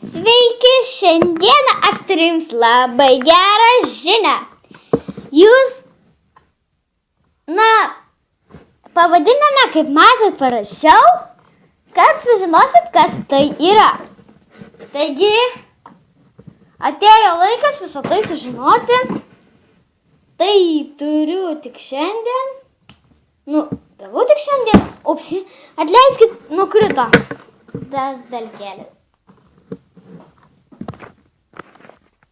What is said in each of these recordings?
Sveiki, šiandieną aš turiu jums labai gerą žinią. Jūs, pavadinime, kaip matot, parašiau, kad sužinosit, kas tai yra. Taigi, atėjo laikas visą tai sužinoti. Tai turiu tik šiandien. Gavau tik šiandien. Upsi, atleiskit, nukrito tas dalgelis.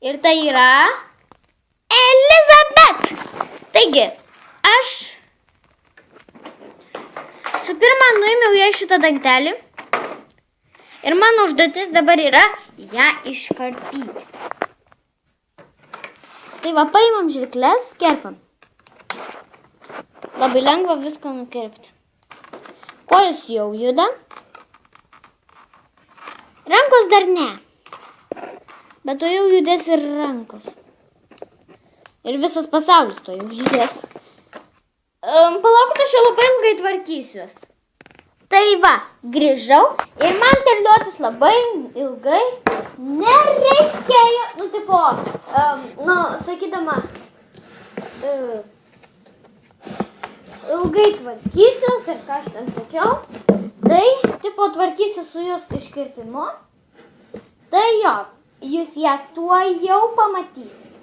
Ir tai yra Elizabet. Taigi, aš su pirma nuėmiau ją šitą daiktelį. Ir mano užduotis dabar yra ją iškarpyti. Tai va, paimam žirkles, kerpam. Labai lengva viską nukirpti. Kojos jau juda. Rankos dar ne. Bet to jau judės ir rankos. Ir visas pasaulis to jau judės. Palaukite, aš jau labai ilgai tvarkysiuos. Tai va, grįžau ir man terliotis labai ilgai nereikėjo. Sakydama, ilgai tvarkysiuos ir ką aš ten sakiau, tai, tvarkysiu su jos iškirpimu. Tai jo, jūs ją tuo jau pamatysit.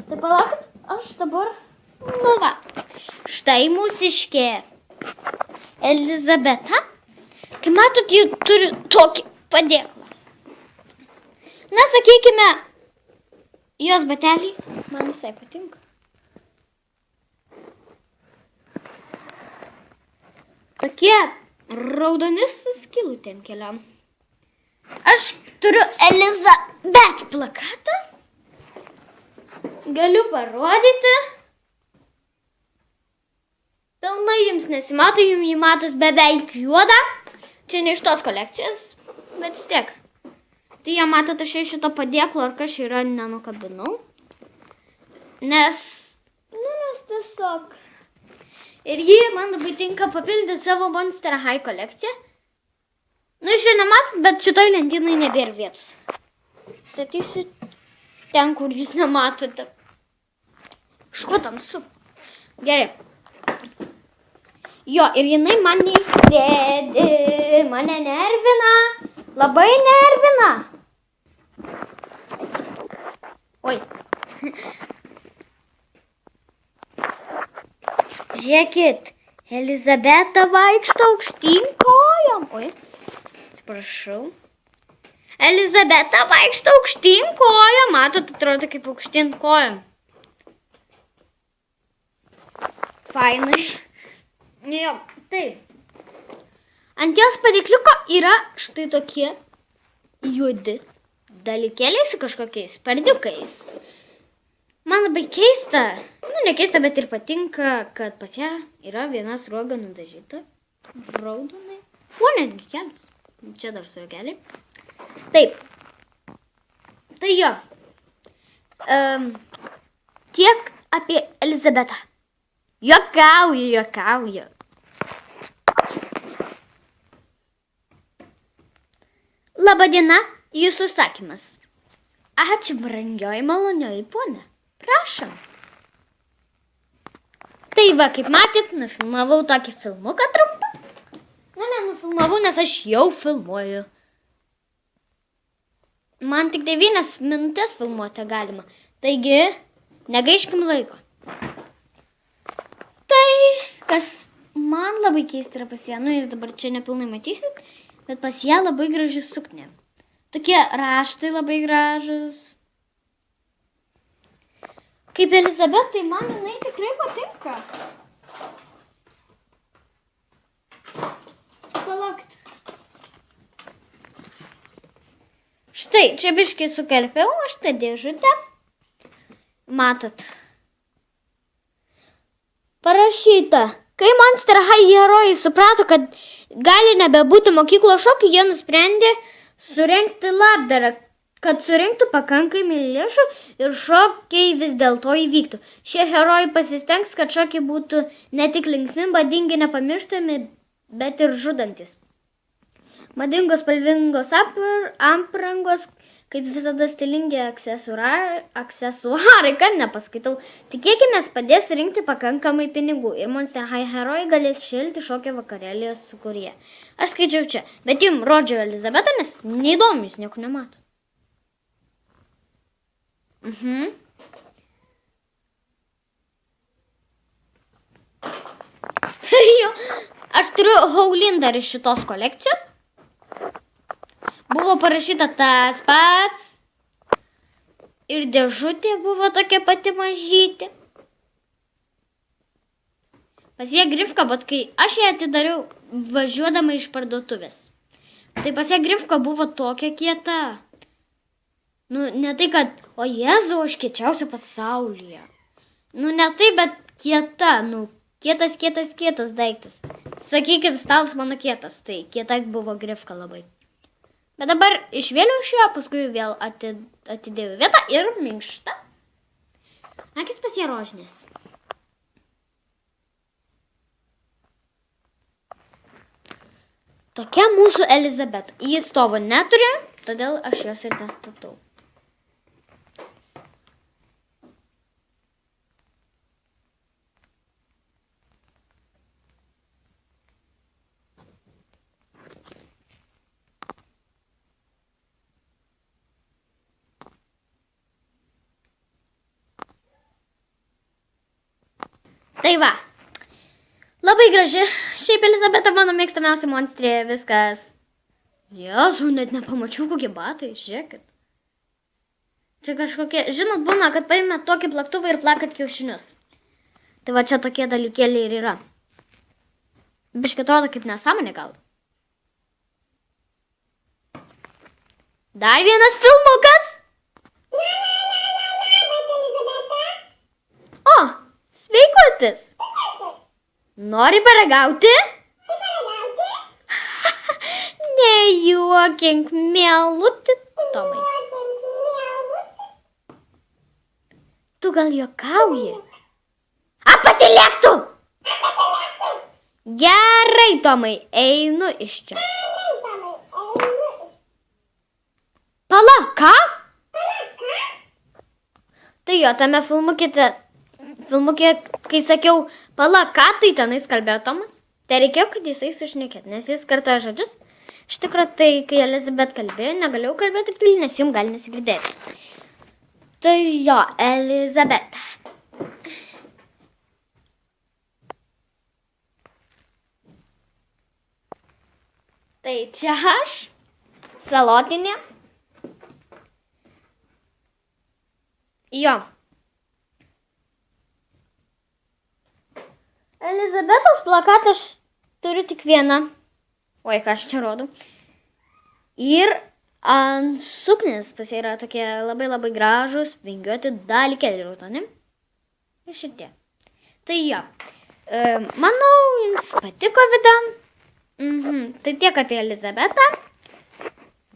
Tai palaukit, aš dabar, štai mūsiškė Elizabeta. Kai matot, ji turi tokį padėklą. Sakykime, jos bateliai man visai patinka. Tokie raudoni su skylutėm keliam. Aš turiu Elizabet plakatą. Galiu parodyti. Pilnai jums nesimato, jums jį matos beveik juoda. Čia ne iš tos kolekcijos, bet vis tiek. Tai ją matot, aš šito padėklo ar kas yra nenukabinau. Nes tiesiog. Ir jį man labai tinka papildyti savo Monster High kolekciją. Jūs čia nematot, bet šitoj lentynai nebėra vietos. Statysiu ten, kur jūs nematote. Škuo tamsu. Gerai. Jo, ir jinai man neįsėdi. Mane nervina. Labai nervina. Oi. Žiūrėkit, Elizabeta vaikšto aukštyn kojom. Oi, atsiprašau. Elizabeta vaikšto aukštyn kojom. Matot, atrodo kaip aukštyn kojom. Fainai. Jo, taip. Ant jos padėkliuko yra štai tokie juodi dalykėliai su kažkokiais sparniukais. Man labai keista, ne keista, bet ir patinka, kad pas ją yra viena sruoga nudažyta raudonai. Netgi kelias. Čia dar sruogeliai. Taip. Tai jo. Tiek apie Elizabetą. Juokauju. Labadiena, jūsų užsakymas. Ačiū, brangioji, malonioji ponia. Prašom. Tai va, kaip matėt, nufilmavau tokį filmuką trumpą. Nufilmavau, nes aš jau filmuoju. Man tik 9 minutės filmuoti galima. Taigi, negaiškim laiko. Tai, kas man labai keista yra pas ją, jūs dabar čia nepilnai matysit, bet pas ją labai graži suknė. Tokie raštai labai gražus. Kaip Elizabet, tai man jinai tikrai patinka. Palaukit. Štai, čia biškai sukarpiau, aš tą dėžutę. Matot. Parašyta. Kai Monster High herojai suprato, kad gali nebebūti mokyklos šokių, jie nusprendė surengti labdarą, kad surinktų pakankamai lėšų ir šokiai vis dėlto įvyktų. Šie herojai pasistengs, kad šokiai būtų ne tik linksmi, badingi, nepamirštami, bet ir žudantis. Madingos spalvingos aprangos, kaip visada stilingi aksesuarai, kad nepaskaitau. Tikėkime, padės rinkti pakankamai pinigų ir Monster High herojai galės šilti šokio vakarėlį sūkuryje. Aš skaičiau čia, bet jums rodžiau Elizabetą, nes neįdomu, jūs nieko nemato. Aš turiu Howlin dar iš šitos kolekcijos. Buvo parašyta tas pats. Ir dėžutė buvo tokia pati mažytė. Pas ją grifka, bet kai aš ją atidariau važiuodama iš parduotuvės. Tai pas ją grifka buvo tokia kieta. Nu, ne tai, kad, o Jėzau, aš kiečiausia pasaulyje. Nu, ne tai, bet kieta, nu, kietas daiktas. Sakykim, stalas mano kietas, tai kieta buvo grifka labai. Bet dabar išvėliau iš ją, paskui vėl atidėjau vietą ir minkšta. Akis pas ją rožinės. Tokia mūsų Elizabeta. Jis stovo neturi, todėl aš jos ir nestatau. Tai va, labai graži. Šiaip Elizabeta mano mėgstamiausia monstrė, viskas. Jėzau, net nepamačiau kokie batai, žiūrėkit. Čia kažkokie, žinot, būna, kad paimė tokį plaktuvą ir plakat kiaušinius. Tai va čia tokie dalykėliai ir yra. Biškai atrodo kaip nesąmonė gal. Dar vienas filmukas. O! Sveikutis. Nori paragauti? Nejuokink, mieluti Tomai. Tu gal juokauji? Patylėk tu! Gerai, Tomai, einu iš čia. Pala, ką? Tai jo, tame filmukė, kai sakiau, pala, ką tai tenais kalbėjo Tomas, tai reikėjo, kad jisai sušnekėt, nes jis kartoja žodžius. Iš tikrųjų, tai kai Elizabet kalbėjo, negalėjau kalbėti taip, nes jums gali nesigirdėti. Tai jo, Elizabet. Tai čia aš, salotinė. Jo. Elizabetos plakatą aš turiu tik vieną. Oi, ką aš čia rodau. Ir ant suknės pas yra tokie labai gražus, vingiuoti dalykėliai raudoni. Ir šitie. Tai jo. Manau, jums patiko video. Tai tiek apie Elizabetą.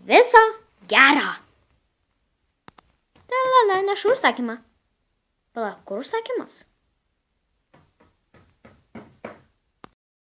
Viso gero. Nešu užsakymą. Pala, kur užsakymas?